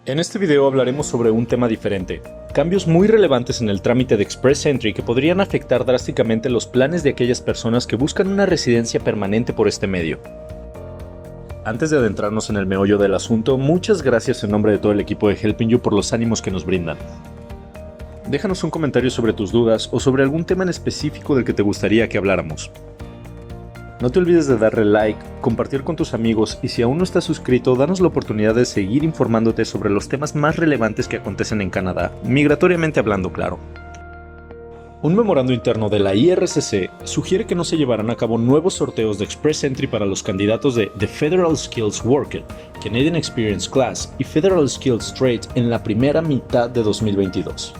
En este video hablaremos sobre un tema diferente, cambios muy relevantes en el trámite de Express Entry que podrían afectar drásticamente los planes de aquellas personas que buscan una residencia permanente por este medio. Antes de adentrarnos en el meollo del asunto, muchas gracias en nombre de todo el equipo de Helping You por los ánimos que nos brindan. Déjanos un comentario sobre tus dudas o sobre algún tema en específico del que te gustaría que habláramos. No te olvides de darle like, compartir con tus amigos y si aún no estás suscrito, danos la oportunidad de seguir informándote sobre los temas más relevantes que acontecen en Canadá, migratoriamente hablando, claro. Un memorando interno de la IRCC sugiere que no se llevarán a cabo nuevos sorteos de Express Entry para los candidatos de The Federal Skills Worker, Canadian Experience Class y Federal Skills Trade en la primera mitad de 2022.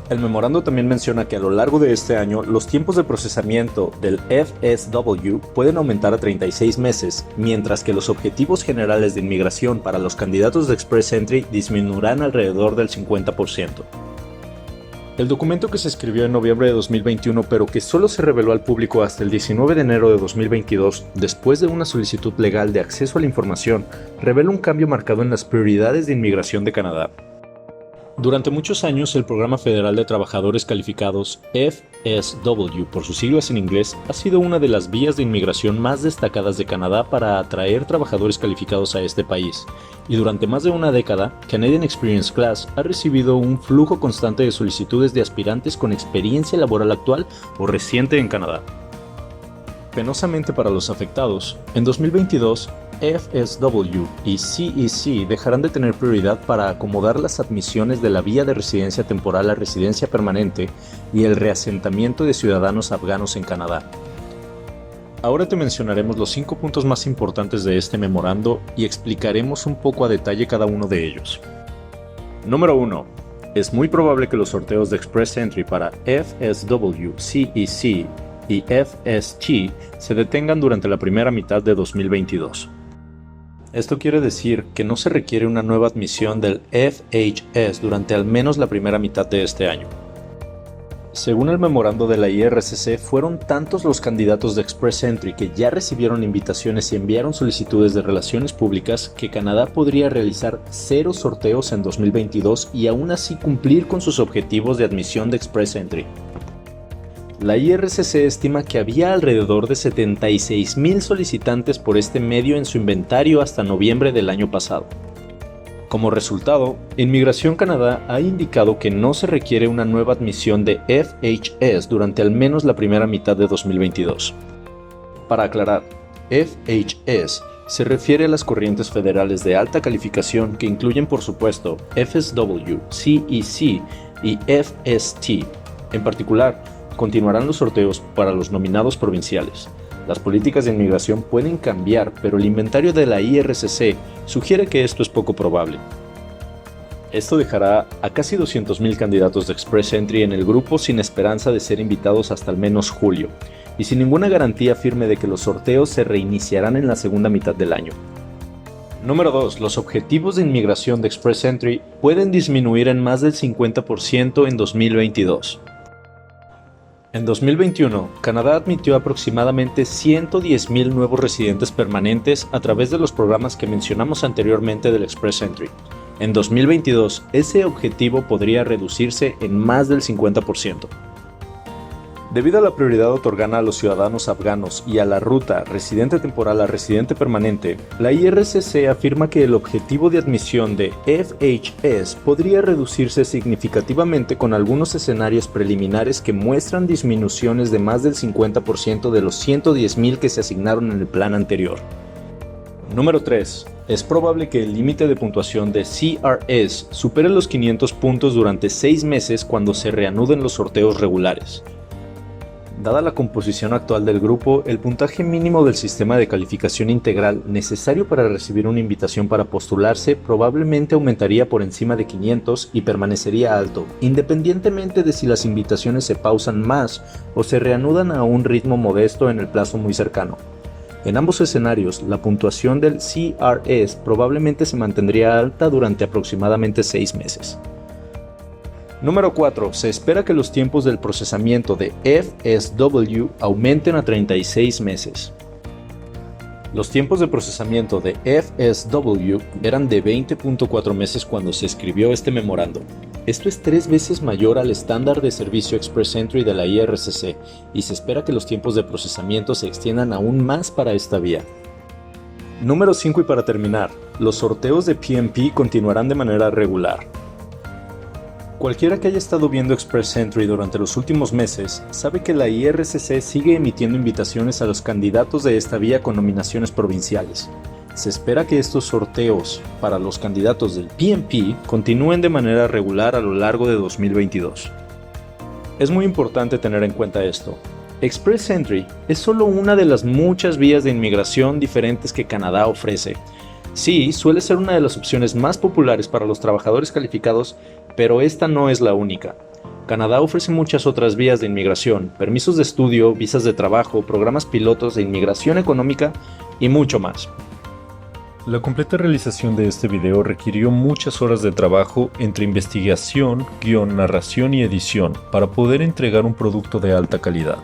El memorando también menciona que a lo largo de este año los tiempos de procesamiento del FSW pueden aumentar a 36 meses, mientras que los objetivos generales de inmigración para los candidatos de Express Entry disminuirán alrededor del 50%. El documento que se escribió en noviembre de 2021 pero que solo se reveló al público hasta el 19 de enero de 2022, después de una solicitud legal de acceso a la información, revela un cambio marcado en las prioridades de inmigración de Canadá. Durante muchos años, el Programa Federal de Trabajadores Calificados, FSW por sus siglas en inglés, ha sido una de las vías de inmigración más destacadas de Canadá para atraer trabajadores calificados a este país, y durante más de una década, Canadian Experience Class ha recibido un flujo constante de solicitudes de aspirantes con experiencia laboral actual o reciente en Canadá. Penosamente para los afectados, en 2022, FSW y CEC dejarán de tener prioridad para acomodar las admisiones de la vía de residencia temporal a residencia permanente y el reasentamiento de ciudadanos afganos en Canadá. Ahora te mencionaremos los 5 puntos más importantes de este memorando y explicaremos un poco a detalle cada uno de ellos. Número 1. Es muy probable que los sorteos de Express Entry para FSW, CEC y FST se detengan durante la primera mitad de 2022. Esto quiere decir que no se requiere una nueva admisión del FHS durante al menos la primera mitad de este año. Según el memorando de la IRCC, fueron tantos los candidatos de Express Entry que ya recibieron invitaciones y enviaron solicitudes de relaciones públicas que Canadá podría realizar 0 sorteos en 2022 y aún así cumplir con sus objetivos de admisión de Express Entry. La IRCC estima que había alrededor de 76,000 solicitantes por este medio en su inventario hasta noviembre del año pasado. Como resultado, Inmigración Canadá ha indicado que no se requiere una nueva admisión de FHS durante al menos la primera mitad de 2022. Para aclarar, FHS se refiere a las corrientes federales de alta calificación que incluyen por supuesto FSW, CEC y FST. En particular, continuarán los sorteos para los nominados provinciales. Las políticas de inmigración pueden cambiar, pero el inventario de la IRCC sugiere que esto es poco probable. Esto dejará a casi 200,000 candidatos de Express Entry en el grupo sin esperanza de ser invitados hasta al menos julio, y sin ninguna garantía firme de que los sorteos se reiniciarán en la segunda mitad del año. Número 2. Los objetivos de inmigración de Express Entry pueden disminuir en más del 50% en 2022. En 2021, Canadá admitió aproximadamente 110,000 nuevos residentes permanentes a través de los programas que mencionamos anteriormente del Express Entry. En 2022, ese objetivo podría reducirse en más del 50%. Debido a la prioridad otorgada a los ciudadanos afganos y a la ruta residente temporal a residente permanente, la IRCC afirma que el objetivo de admisión de FHS podría reducirse significativamente con algunos escenarios preliminares que muestran disminuciones de más del 50% de los 110,000 que se asignaron en el plan anterior. Número 3. Es probable que el límite de puntuación de CRS supere los 500 puntos durante 6 meses cuando se reanuden los sorteos regulares. Dada la composición actual del grupo, el puntaje mínimo del sistema de calificación integral necesario para recibir una invitación para postularse probablemente aumentaría por encima de 500 y permanecería alto, independientemente de si las invitaciones se pausan más o se reanudan a un ritmo modesto en el plazo muy cercano. En ambos escenarios, la puntuación del CRS probablemente se mantendría alta durante aproximadamente 6 meses. Número 4. Se espera que los tiempos del procesamiento de FSW aumenten a 36 meses. Los tiempos de procesamiento de FSW eran de 20.4 meses cuando se escribió este memorando. Esto es 3 veces mayor al estándar de servicio Express Entry de la IRCC y se espera que los tiempos de procesamiento se extiendan aún más para esta vía. Número 5 y para terminar, los sorteos de PMP continuarán de manera regular. Cualquiera que haya estado viendo Express Entry durante los últimos meses sabe que la IRCC sigue emitiendo invitaciones a los candidatos de esta vía con nominaciones provinciales. Se espera que estos sorteos para los candidatos del PMP continúen de manera regular a lo largo de 2022. Es muy importante tener en cuenta esto. Express Entry es solo una de las muchas vías de inmigración diferentes que Canadá ofrece. Sí, suele ser una de las opciones más populares para los trabajadores calificados, pero esta no es la única. Canadá ofrece muchas otras vías de inmigración, permisos de estudio, visas de trabajo, programas pilotos de inmigración económica y mucho más. La completa realización de este video requirió muchas horas de trabajo entre investigación, guión, narración y edición para poder entregar un producto de alta calidad.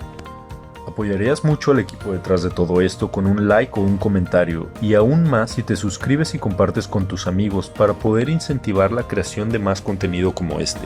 Apoyarías mucho al equipo detrás de todo esto con un like o un comentario, y aún más si te suscribes y compartes con tus amigos para poder incentivar la creación de más contenido como este.